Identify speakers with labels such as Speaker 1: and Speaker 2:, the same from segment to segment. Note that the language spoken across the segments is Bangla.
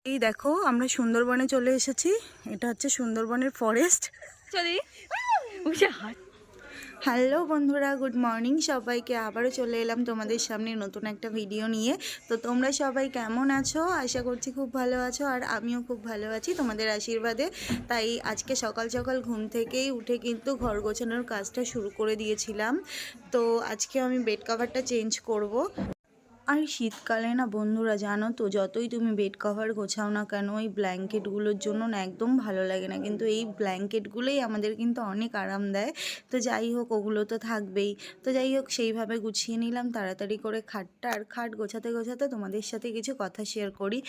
Speaker 1: এই দেখো আমরা সুন্দরবনে চলে এসেছি। এটা হচ্ছে সুন্দরবনের ফরেস্ট। হ্যালো বন্ধুরা, গুড মর্নিং সবাইকে। আবারও চলে এলাম তোমাদের সামনে নতুন একটা ভিডিও নিয়ে। তো তোমরা সবাই কেমন আছো? আশা করছি খুব ভালো আছো, আর আমিও খুব ভালো আছি তোমাদের আশীর্বাদে। তাই আজকে সকাল সকাল ঘুম থেকেই উঠে কিন্তু ঘর গোছানোর কাজটা শুরু করে দিয়েছিলাম। তো আজকে আমি বেড কভারটা চেঞ্জ করব। আর শীতকালে না বন্ধুরা, জানো তো, যতই তুমি বেড কভার গোছাও না কেন, এই ব্ল্যাঙ্কেটগুলোর জন্য না একদম ভালো লাগে না, কিন্তু এই ব্ল্যাঙ্কেটগুলোই আমাদের কিন্তু অনেক আরাম দেয়। তো যাই হোক, ওগুলো তো থাকবেই। তো যাই হোক, সেইভাবে গুছিয়ে নিলাম তাড়াতাড়ি করে খাটটা। আর খাট গোছাতে গোছাতে তোমাদের সাথে কিছু কথা শেয়ার করি।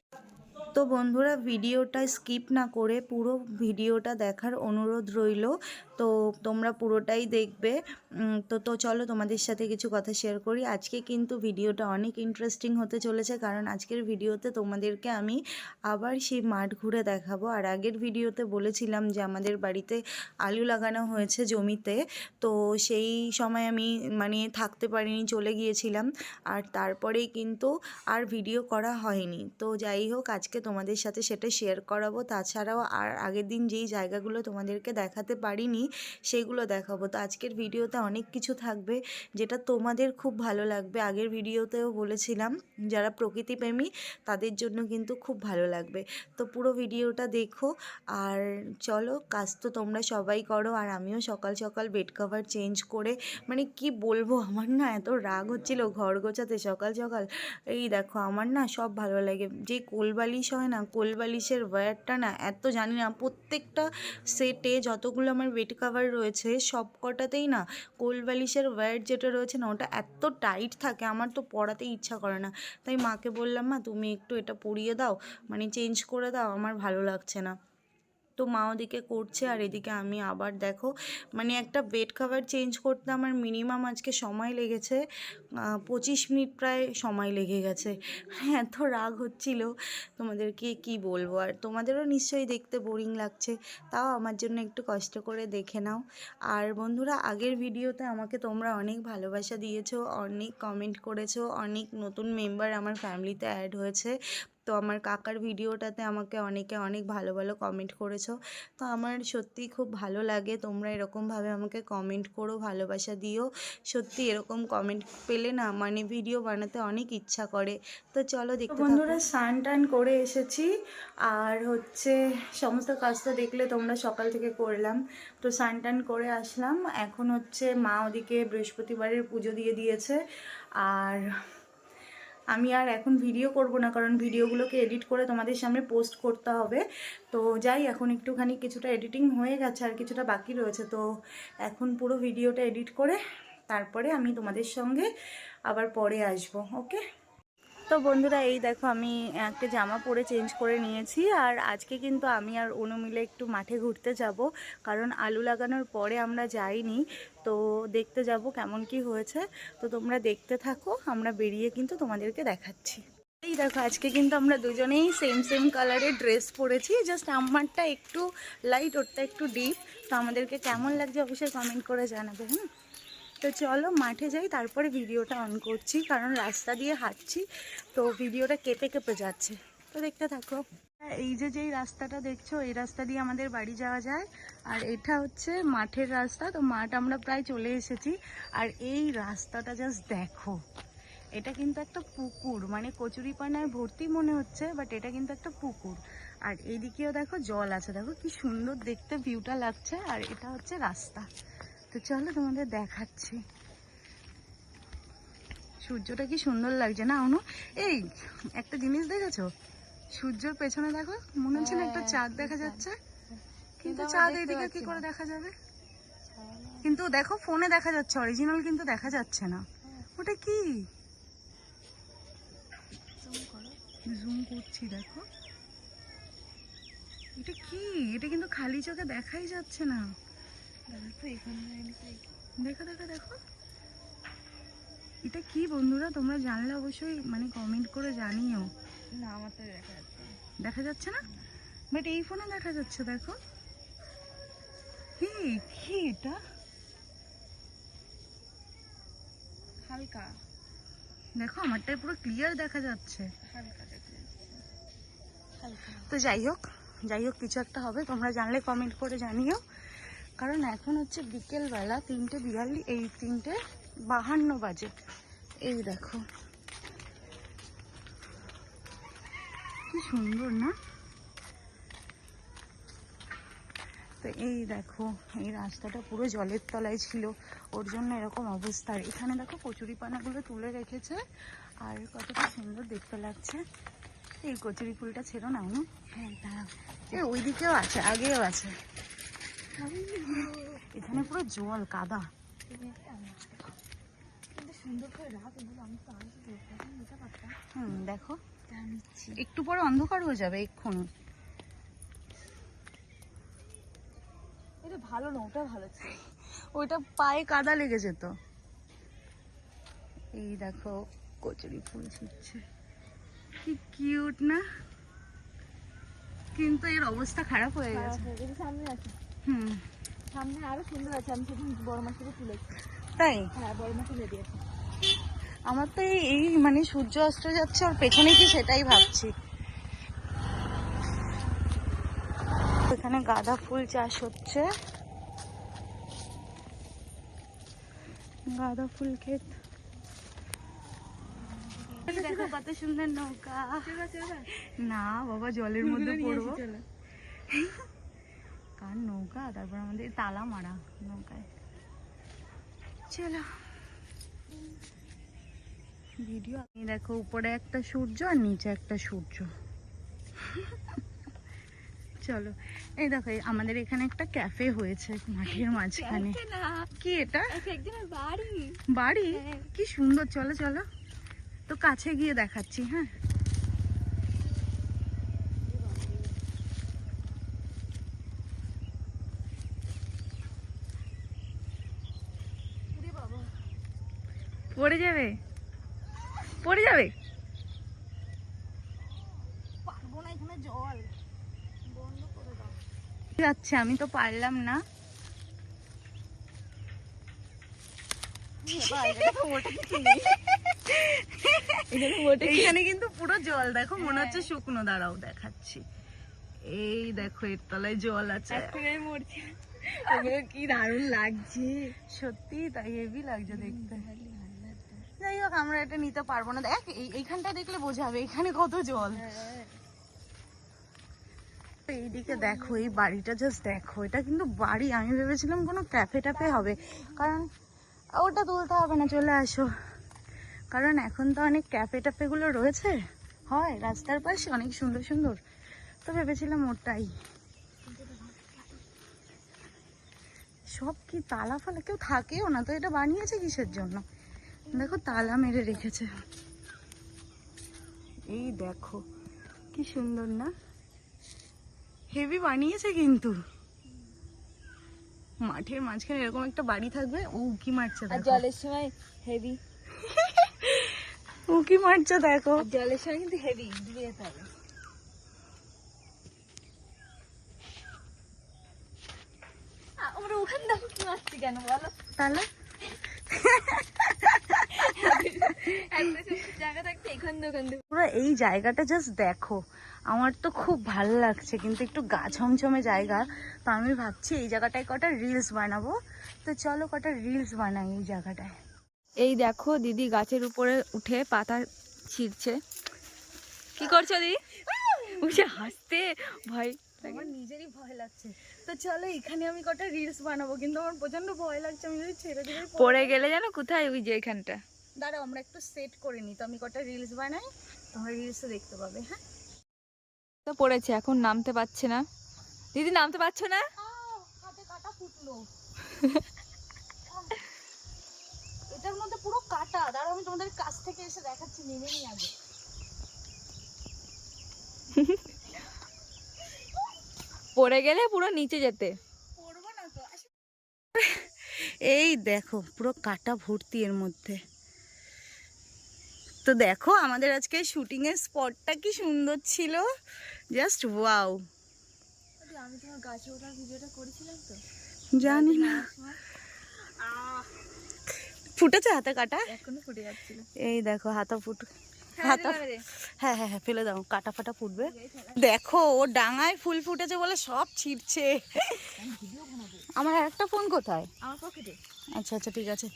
Speaker 1: তো বন্ধুরা, ভিডিওটা স্কিপ না করে পুরো ভিডিওটা দেখার অনুরোধ রইল। তো তোমরা পুরোটাই দেখবে। তো চলো তোমাদের সাথে কিছু কথা শেয়ার করি। আজকে কিন্তু ভিডিওটা অনেক ইন্টারেস্টিং হতে চলেছে, কারণ আজকের ভিডিওতে তোমাদেরকে আমি আবার সেই মাঠ ঘুরে দেখাবো। আর আগের ভিডিওতে বলেছিলাম যে আমাদের বাড়িতে আলু লাগানো হয়েছে জমিতে। তো সেই সময় আমি থাকতে পারিনি, চলে গিয়েছিলাম। আর তারপরেই কিন্তু আর ভিডিও করা হয়নি। তো যাই হোক, আজকে তোমাদের সাথে সেটা শেয়ার করাবো। তাছাড়াও আর আগের দিন যেই জায়গাগুলো তোমাদেরকে দেখাতে পারিনি সেগুলো দেখাবো। তো আজকের ভিডিওতে অনেক কিছু থাকবে যেটা তোমাদের খুব ভালো লাগবে। আগের ভিডিওতেও বলেছিলাম যারা প্রকৃতিপ্রেমী তাদের জন্য কিন্তু খুব ভালো লাগবে। তো পুরো ভিডিওটা দেখো। আর চলো, কাজ তো তোমরা সবাই করো, আর আমিও সকাল সকাল বেড কভার চেঞ্জ করে কি বলবো, আমার না এত রাগ হচ্ছিল ঘর গোছাতে সকাল সকাল। এই দেখো, আমার না সব ভালো লাগে। যে কোলবালিশ হয় না, কোলবালিশের ওয়্যারটা না এত, জানি না, প্রত্যেকটা সেটে যতগুলো আমার বেড কাভার রয়েছে সব কটাতেই না কোলবালিশের ওয়্যার যেটা রয়েছে না, ওটা এত টাইট থাকে, আমার তো পরাতেই ইচ্ছা করে না। তাই মাকে বললাম, মা তুমি একটু এটা পরিয়ে দাও, চেঞ্জ করে দাও, আমার ভালো লাগছে না। তো মা ওদিকে করছে, আর এদিকে আমি আবার দেখো, একটা বেড কভার চেঞ্জ করতে আমার মিনিমাম আজকে সময় লেগেছে 25 মিনিট, প্রায় সময় লেগে গেছে। এত রাগ হচ্ছিল, তোমাদেরকে কি বলবো। আর তোমাদেরও নিশ্চয়ই দেখতে বোরিং লাগছে, তাও আমার জন্য একটু কষ্ট করে দেখে নাও। আর বন্ধুরা, আগের ভিডিওতে আমাকে তোমরা অনেক ভালোবাসা দিয়েছো, অনেক কমেন্ট করেছো, অনেক নতুন মেম্বার আমার ফ্যামিলিতে অ্যাড হয়েছে। তো আমার কাকার ভিডিওটাতে আমাকে অনেকে অনেক ভালো ভালো কমেন্ট করেছো। তো আমার সত্যিই খুব ভালো লাগে, তোমরা এরকমভাবে আমাকে কমেন্ট করো, ভালোবাসা দিও। সত্যি এরকম কমেন্ট পেলে না ভিডিও বানাতে অনেক ইচ্ছা করে। তো চলো দেখতে থাকো। বন্ধুরা, স্নান টান করে এসেছি, আর হচ্ছে সমস্ত কাজ তো দেখলে তোমরা সকাল থেকে করলাম। তো স্নান টান করে আসলাম, এখন হচ্ছে মা ওদিকে বৃহস্পতিবারের পুজো দিয়ে দিয়েছে। আর আমি আর এখন ভিডিও করব না, কারণ ভিডিওগুলোকে এডিট করে তোমাদের সামনে পোস্ট করতে হবে। তো যাই, এখন একটুখানি কিছুটা এডিটিং হয়ে গেছে, আর কিছুটা বাকি রয়েছে। তো এখন পুরো ভিডিওটা এডিট করে তারপরে আমি তোমাদের সঙ্গে আবার পরে আসবো। ওকে। তো বন্ধুরা, এই দেখো, আমি একটা জামা পরে চেঞ্জ করে নিয়েছি। আর আজকে কিন্তু আমি আর অনু মিলে একটু মাঠে ঘুরতে যাব, কারণ আলু লাগানোর পরে আমরা যাইনি। তো দেখতে যাব কেমন কি হয়েছে। তো তোমরা দেখতে থাকো, আমরা বেরিয়ে কিন্তু তোমাদেরকে দেখাচ্ছি। এই দেখো, আজকে কিন্তু আমরা দুজনেই সেম সেম কালারের ড্রেস পরেছি, জাস্ট আমারটা একটু লাইট, ওরটা একটু ডিপ। তো আমাদেরকে কেমন লাগছে অবশ্যই কমেন্ট করে জানাবে। তো চলো মাঠে যাই, তারপরে ভিডিওটা অন করছি, কারণ রাস্তা দিয়ে হাঁটছি, তো ভিডিওটা কেঁপে কেঁপে যাচ্ছে। তো দেখতে থাকো। এই যে যেই রাস্তাটা দেখছো, এই রাস্তা দিয়ে আমাদের বাড়ি যাওয়া যায়। আর এটা হচ্ছে মাঠের রাস্তা। তো মাঠ আমরা প্রায় চলে এসেছি। আর এই রাস্তাটা জাস্ট দেখো, এটা কিন্তু একটা পুকুর, কচুরিপানায় ভর্তি মনে হচ্ছে, বাট এটা কিন্তু একটা পুকুর। আর এইদিকেও দেখো জল আছে, দেখো কি সুন্দর দেখতে ভিউটা লাগছে। আর এটা হচ্ছে রাস্তা। তো চলো তোমাদের দেখাচ্ছি। সূর্যটা কি সুন্দর লাগছে না অনু? এই একটা জিনিস দেখেছো, সূর্যের পেছনে দেখো, মনে হচ্ছে না একটা চাঁদ দেখা যাচ্ছে, কিন্তু চাঁদ এইদিকে কি করে দেখা যাবে? কিন্তু দেখো, ফোনে দেখা যাচ্ছে, অরিজিনাল কিন্তু দেখা যাচ্ছে না। ওটা কি? জুম করছি, দেখো এটা কি? এটা কিন্তু খালি চোখে দেখাই যাচ্ছে না। দেখো দেখো দেখো, এটা কি বন্ধুরা? তোমরা জানলে অবশ্যই কমেন্ট করে জানিও। না, আমার তো দেখা যাচ্ছে না, বাট এই ফোনে দেখা যাচ্ছে। দেখো কি এটা, হালকা দেখো, আমারটাই পুরো ক্লিয়ার দেখা যাচ্ছে। তো যাই হোক কিছু একটা হবে, তোমরা জানলে কমেন্ট করে জানিও। কারণ এখন হচ্ছে বিকেলবেলা 3:42, এই 3:52 বাজে। এই দেখো কি সুন্দর না? তো এই দেখো এই রাস্তাটা পুরো জলের তলায় ছিল, ওর জন্য এরকম অবস্থা। আর এখানে দেখো কচুরি পানাগুলো তুলে রেখেছে, আর কতটা সুন্দর দেখতে লাগছে। এই কচুরি ফুলটা ছিল না? হ্যাঁ, ওই দিকেও আছে, আগেও আছে। এখানে পুরো জল কাদা। দেখো একটু পরে অন্ধকার হয়ে যাবে এক্ষুনি। এটা ভালো না, ওটা ভালো ছিল, ওইটা পায়ে কাদা লেগেছে তো। এই দেখো কচুরি ফুল ছিটছে, কি কিউট না? কিন্তু এর অবস্থা খারাপ হয়ে গেছে। সামনে আছে, সামনে আরো সুন্দর আছে। আমি সেদিন বড় মাছ থেকে তুলেছি। তাই? হ্যাঁ, বড় মাছ তুলে দিয়েছি। আমার তো এই মানে সূর্য অস্ত যাচ্ছে, ওর পেছনে কি সেটাই ভাবছি। এখানে গাঁদা ফুল চাষ হচ্ছে, গাঁদা ফুল ক্ষেত। দেখো কত সুন্দর নৌকা। না বাবা, জলের মধ্যে পড়বো। কার নৌকা? তারপর আমাদের তালা মারা নৌকায়। চলো ভিডিও। দেখো উপরে একটা সূর্য আর নিচে একটা সূর্য। চলো এই দেখো আমাদের এখানে একটা ক্যাফে হয়েছে মাঠের মাঝখানে। কি এটা? বাড়ি? কি সুন্দর। চলো চলো তো কাছে গিয়ে দেখাচ্ছি। হ্যাঁ, পড়ে যাবে, পড়ে যাবে। পারবো না, এখানে জল। বন্ধ করে দাও। যাচ্ছে, আমি তো পারলাম না। এখানে কিন্তু পুরো জল, দেখো মনে হচ্ছে শুকনো। দাঁড়াও দেখাচ্ছি। এই দেখো এর তলায় জল আছে। কি দারুণ লাগছে সত্যি, তাই হেভি লাগছে দেখতে। যাই হোক আমরা এটা নিতে পারবো না। দেখ এইখানটা দেখলে বোঝাবে এখানে কত জল। এইদিকে দেখো এই বাড়িটা, জাস্ট দেখো। এটা কিন্তু বাড়ি, আমি ভেবেছিলাম কোনো ক্যাফে ট্যাফে হবে। কারণ ওটা তুলতে হবে না, চলে আসো। কারণ এখন তো অনেক ক্যাফে ট্যাফে গুলো রয়েছে, হয় রাস্তার পাশে অনেক সুন্দর সুন্দর। তো ভেবেছিলাম ওটাই। সব কি তালা ফালা, কেউ থাকেও না তো। এটা বানিয়েছে কিসের জন্য? দেখো তালা মেরে রেখেছে। এই দেখো কি সুন্দর না? হেভি বানিয়েছে কিন্তু। মাঠের মাঝখানে এরকম একটা বাড়ি থাকবে। ও উকি মারছে, জলের সময় হেভি উকি মারছে দেখো। জলের সময় কিন্তু হেভি ডুবে যেতে হবে। আমরা ওখানে দেখো কি মারছি কেন বলো তাহলে? পুরো এই জায়গাটা জাস্ট দেখো। আমার তো খুব ভালো লাগছে, কিন্তু একটু গা ছমছমে জায়গা। তো আমি ভাবছি এই জায়গাটায় কটা রিলস বানাবো। তো চলো কটা রিলস বানাই এই জায়গাটায়।
Speaker 2: এই দেখো দিদি গাছের উপরে উঠে পাতা ছিঁড়ছে। কি করছো দিদি? উঠে হাসতে ভয়,
Speaker 1: আমার নিজেরই ভয় লাগছে। তো চলো এখানে আমি কটা রিলস বানাবো, কিন্তু আমার প্রচন্ড ভয় লাগছে। আমি যদি ছেড়ে দিলে
Speaker 2: পড়ে গেলে জানো কোথায়? ওই যে এখানটা।
Speaker 1: দাঁড়াও আমরা একটু সেট করে নিই। তো আমি কটা রিলস বানাই, তোমরা রিলসে দেখতে পাবে। হ্যাঁ,
Speaker 2: তো পড়েছে, এখন নামতে পারছে না। দিদি নামতে পারছো না?
Speaker 1: হাতে কাটা ফুটলো। এটার মধ্যে পুরো কাটা। দাঁড়াও আমি তোমাদের কাছ থেকে এসে দেখাচ্ছি, নেমে নি আগে।
Speaker 2: পড়ে গেলে পুরো নিচে যেতে।
Speaker 1: পড়বো না তো। এই দেখো পুরো কাটা ভর্তি এর মধ্যে। তো দেখো আমাদের আজকে শুটিং এর স্পটটা কি সুন্দর ছিল, জাস্ট ওয়াও। আমি তোমার গাছে ওঠার ভিডিওটা করেছিলাম তো, জানি না ফুটেছে হাতে কাটা, এখনো ফুটে যাচ্ছিল। এই দেখো হাতা হাতা হ্যাঁ হ্যাঁ হ্যাঁ ফেলে দাও, কাটা ফাটা ফুটবে। দেখো ও ডাঙায় ফুল ফুটেছে বলে সব ছিটছে। আমার আরেকটা ফোন কোথায়?
Speaker 2: আমার পকেটে।
Speaker 1: আচ্ছা আচ্ছা ঠিক আছে।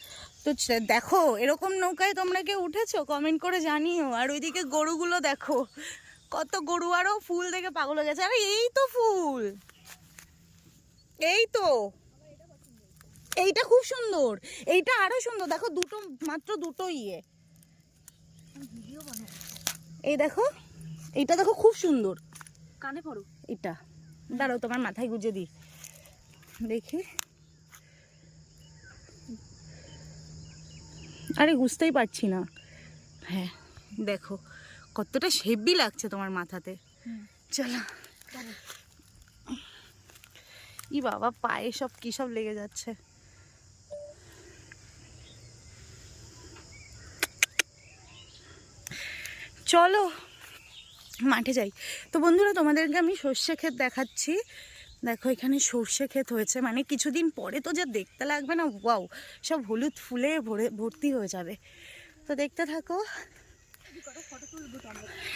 Speaker 1: তো দেখো এরকম নৌকায় তোমরা কেউ উঠেছো? কমেন্ট করে জানিও। আর ওইদিকে গরুগুলো দেখো, কত গরু, আরও ফুল দেখে পাগল হয়ে গেছে। আরে এই তো ফুল, এই তো, এইটা খুব সুন্দর, এইটা আরো সুন্দর। দেখো দুটো, মাত্র দুটো ইয়ে, এই দেখো, এইটা দেখো খুব সুন্দর।
Speaker 2: কানে পড়ো।
Speaker 1: এটা দাঁড়াও তোমার মাথায় গুজে দিই, দেখি। আরে বুঝতেই পারছি না। হ্যাঁ দেখো কতটা হেভি লাগছে তোমার মাথাতে। চলো, ই বাবা পায়ে সব কি সব লেগে যাচ্ছে। চলো মাঠে যাই। তো বন্ধুরা তোমাদেরকে আমি সর্ষে ক্ষেত দেখাচ্ছি। দেখো এখানে সর্ষে ক্ষেত হয়েছে, মানে কিছুদিন পরে তো যা দেখতে লাগবে না, ওয়াও, সব হলুদ ফুলে ভর্তি হয়ে যাবে। তো দেখতে থাকো।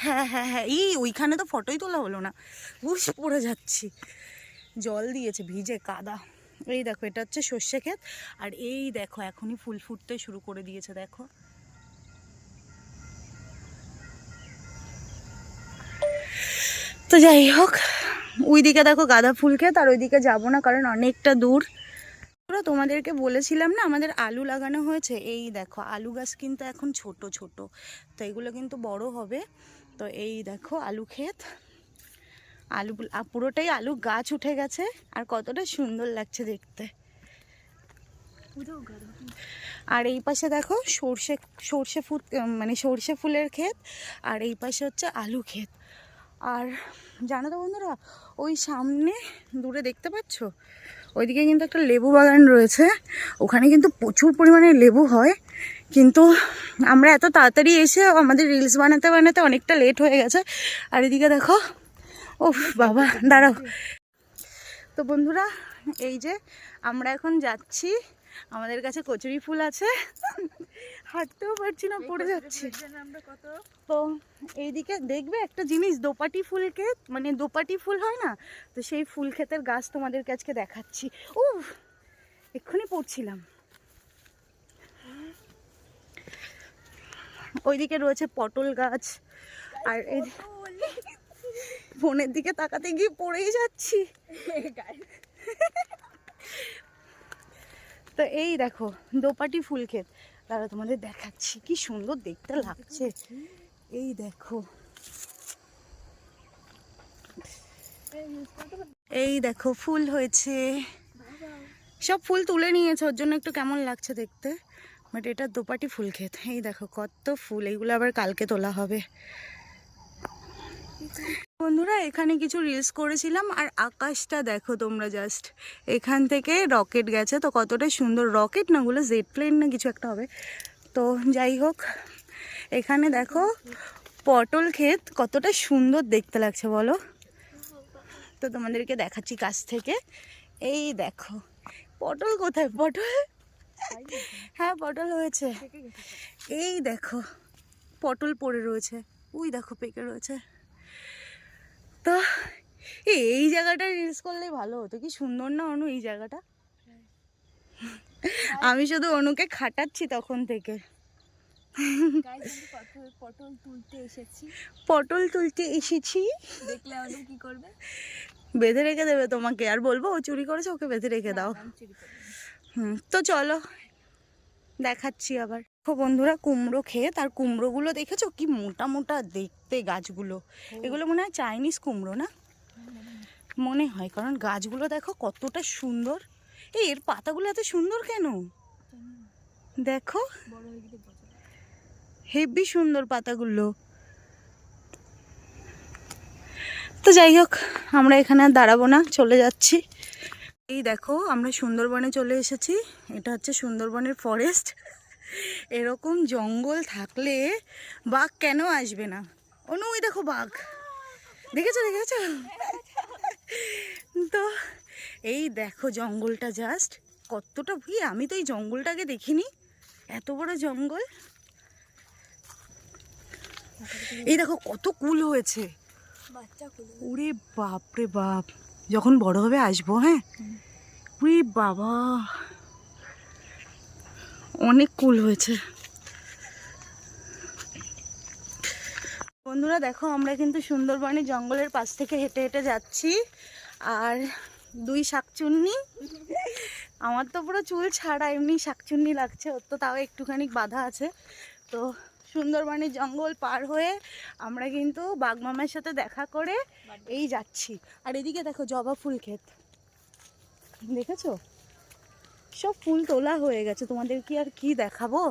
Speaker 1: হ্যাঁ হ্যাঁ হ্যাঁ, ওইখানে তো ফটোই তোলা হলো না, উস পড়ে যাচ্ছি, জল দিয়েছে ভিজে কাদা। এই দেখো এটা হচ্ছে সর্ষে ক্ষেত, আর এই দেখো এখনই ফুল ফুটতে শুরু করে দিয়েছে দেখো। তো যাই হোক, ওইদিকে দেখো গাঁদা ফুল ক্ষেত, আর ওইদিকে যাবো না কারণ অনেকটা দূর। তোমাদেরকে বলেছিলাম না আমাদের আলু লাগানো হয়েছে, এই দেখো আলু গাছ কিন্তু এখন ছোট ছোট, তো এগুলো কিন্তু বড় হবে। তো এই দেখো আলু ক্ষেত, আলু পুরোটাই আলু গাছ উঠে গেছে, আর কতটা সুন্দর লাগছে দেখতে। আর এই পাশে দেখো সর্ষে মানে সর্ষে ফুলের ক্ষেত, আর এই পাশে হচ্ছে আলু ক্ষেত। আর জানো তো বন্ধুরা, ওই সামনে দূরে দেখতে পাচ্ছ, ওইদিকে কিন্তু একটা লেবু বাগান রয়েছে, ওখানে কিন্তু প্রচুর পরিমাণে লেবু হয়। কিন্তু আমরা এত তাড়াতাড়ি এসে আমাদের রিলস বানাতে বানাতে অনেকটা লেট হয়ে গেছে। আর এদিকে দেখো, ও বাবা দাঁড়াও। তো বন্ধুরা এই যে আমরা এখন যাচ্ছি, আমাদের কাছে কচুরি ফুল আছে, হাঁটতেও পারছি না, পড়ে যাচ্ছি। তো এইদিকে দেখবে একটা জিনিস, দোপাটি ফুল ক্ষেত, মানে দোপাটি ফুল হয় না, তো সেই ফুল ক্ষেতের গাছ তোমাদেরকে আজকে দেখাচ্ছি। ও এক্ষুনি পড়ছিলাম। ওইদিকে রয়েছে পটল গাছ, আর এই ফোনের দিকে তাকাতে গিয়ে পড়েই যাচ্ছি। তো এই দেখো দোপাটি ফুল ক্ষেত, তারা তোমাদের দেখাচ্ছি, কি সুন্দর দেখতে লাগছে। এই দেখো, এই দেখো ফুল হয়েছে, সব ফুল তুলে নিয়েছে, ওর জন্য একটু কেমন লাগছে দেখতে, বাট এটা দোপাটি ফুল ক্ষেত। এই দেখো কত ফুল, এইগুলো আবার কালকে তোলা হবে। বন্ধুরা এখানে কিছু রিলস করেছিলাম, আর আকাশটা দেখো তোমরা, জাস্ট এখান থেকে রকেট গেছে, তো কতটা সুন্দর, রকেট না ওগুলো জেট প্লেন না কিছু একটা হবে। তো যাই হোক, এখানে দেখো পটল ক্ষেত, কতটা সুন্দর দেখতে লাগছে বলো। তো তোমাদেরকে দেখাচ্ছি কাছ থেকে, এই দেখো পটল, কোথায় পটল, হ্যাঁ পটল হয়েছে, এই দেখো পটল পড়ে রয়েছে, ওই দেখো পেকে রয়েছে। তো এই জায়গাটা রিলস করলেই ভালো হতো, কি সুন্দর না অনু এই জায়গাটা। আমি শুধু অনুকে খাটাচ্ছি তখন থেকে।
Speaker 2: পটল তুলতে এসেছি,
Speaker 1: পটল তুলতে এসেছি,
Speaker 2: দেখলে অনু কি করবে?
Speaker 1: বেঁধে রেখে দেবে তোমাকে, আর বলবো ও চুরি করেছে, ওকে বেঁধে রেখে দাও। তো চলো দেখাচ্ছি আবার। দেখো বন্ধুরা কুমড়ো ক্ষেত, আর কুমড়োগুলো দেখেছো কি মোটা মোটা দেখতে গাছগুলো, এগুলো মনে হয় চাইনিজ কুমড়ো না, মনে হয়, কারণ গাছগুলো দেখো কতটা সুন্দর। এর পাতাগুলো এত সুন্দর কেন দেখো, হেভি সুন্দর পাতাগুলো। তো যাই হোক, আমরা এখানে আর দাঁড়াবো না, চলে যাচ্ছি। এই দেখো আমরা সুন্দরবনে চলে এসেছি, এটা হচ্ছে সুন্দরবনের ফরেস্ট। এরকম জঙ্গল থাকলে বাঘ কেন আসবে না অনু, ওই দেখো বাঘ, দেখেছো দেখেছো। তো এই দেখো জঙ্গলটা জাস্ট কতটা আমি তো এই জঙ্গলটাকে দেখিনি, এত বড় জঙ্গল। এই দেখো কত কুল হয়েছে,
Speaker 2: বাচ্চা কুল।
Speaker 1: ওরে বাপ রে বাপ, যখন বড় হবে আসবো। হ্যাঁ, ওরে বাবা অনেক কুল হয়েছে। বন্ধুরা দেখো, আমরা কিন্তু সুন্দরবনের জঙ্গলের পাশ থেকে হেঁটে হেঁটে যাচ্ছি, আর দুই শাকচুন্নি, আমার তো পুরো চুল ছাড়া এমনি শাকচুন্নি লাগছে, ওর তো তাও একটুখানি বাঁধা আছে। তো সুন্দরবনের জঙ্গল পার হয়ে আমরা কিন্তু বাঘমামার সাথে দেখা করে এই যাচ্ছি। আর এদিকে দেখো জবা ফুল ক্ষেত, দেখেছো? সব ফুল তোলা হয়ে গেছে, তোমাদের কি আর কি দেখাবো।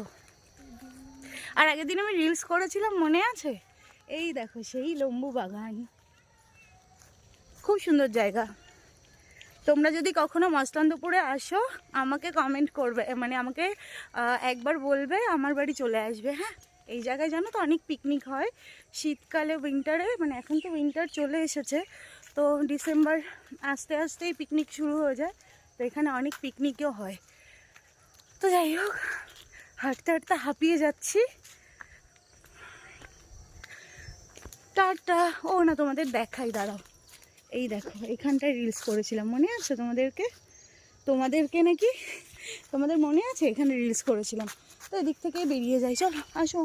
Speaker 1: আর আগের দিন আমি রিলস করেছিলাম, মনে আছে? এই দেখো সেই লম্বু বাগান, খুব সুন্দর জায়গা। তোমরা যদি কখনো মস্তানন্দপুরে আসো আমাকে কমেন্ট করবে, মানে আমাকে একবার বলবে, আমার বাড়ি চলে আসবে। হ্যাঁ, এই জায়গায় জানো তো অনেক পিকনিক হয় শীতকালে, উইন্টারে, মানে এখন তো উইন্টার চলে এসেছে, তো ডিসেম্বর আস্তে আস্তেই পিকনিক শুরু হয়ে যায়, তো এখানে অনেক পিকনিকও হয়। তো যাই হোক, হাঁটতে হাঁটতে হাঁপিয়ে যাচ্ছি। টাটা। ও না, তোমাদের দেখাই, দাঁড়াও। এই দেখো, এখানটায় রিলস করেছিলাম, মনে আছে তোমাদেরকে নাকি, তোমাদের মনে আছে? এখানে রিলস করেছিলাম। তো এদিক থেকে বেরিয়ে যাই, চলো আসো।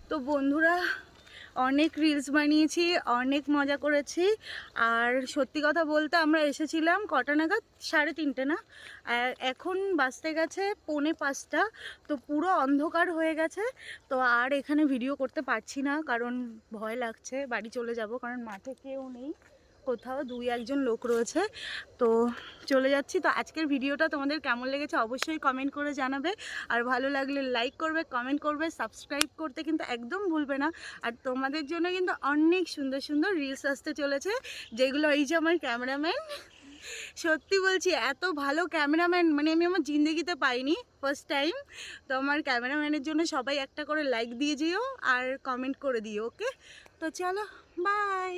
Speaker 1: তো বন্ধুরা, অনেক রিলস বানিয়েছি, অনেক মজা করেছি। আর সত্যি কথা বলতে আমরা এসেছিলাম কটা নাগাদ, 3:30 না, আর এখন বাজতে গেছে 4:45। তো পুরো অন্ধকার হয়ে গেছে। তো আর এখানে ভিডিও করতে পারছি না, কারণ ভয় লাগছে, বাড়ি চলে যাব, কারণ মাঠে কেউ নেই, কোথাও 2-1জন লোক রয়েছে, তো চলে যাচ্ছি। তো আজকের ভিডিওটা তোমাদের কেমন লেগেছে অবশ্যই কমেন্ট করে জানাবে, আর ভালো লাগলে লাইক করবে, কমেন্ট করবে, সাবস্ক্রাইব করতে কিন্তু একদম ভুলবে না। আর তোমাদের জন্য কিন্তু অনেক সুন্দর সুন্দর রিলস আসতে চলেছে, যেগুলো এই যে আমার ক্যামেরাম্যান, সত্যি বলছি এত ভালো ক্যামেরাম্যান মানে আমি আমার জিন্দগিতে পাইনি, ফার্স্ট টাইম। তো আমার ক্যামেরাম্যানের জন্য সবাই একটা করে লাইক দিয়ে যেও আর কমেন্ট করে দিও, ওকে? তো চলো, বাই।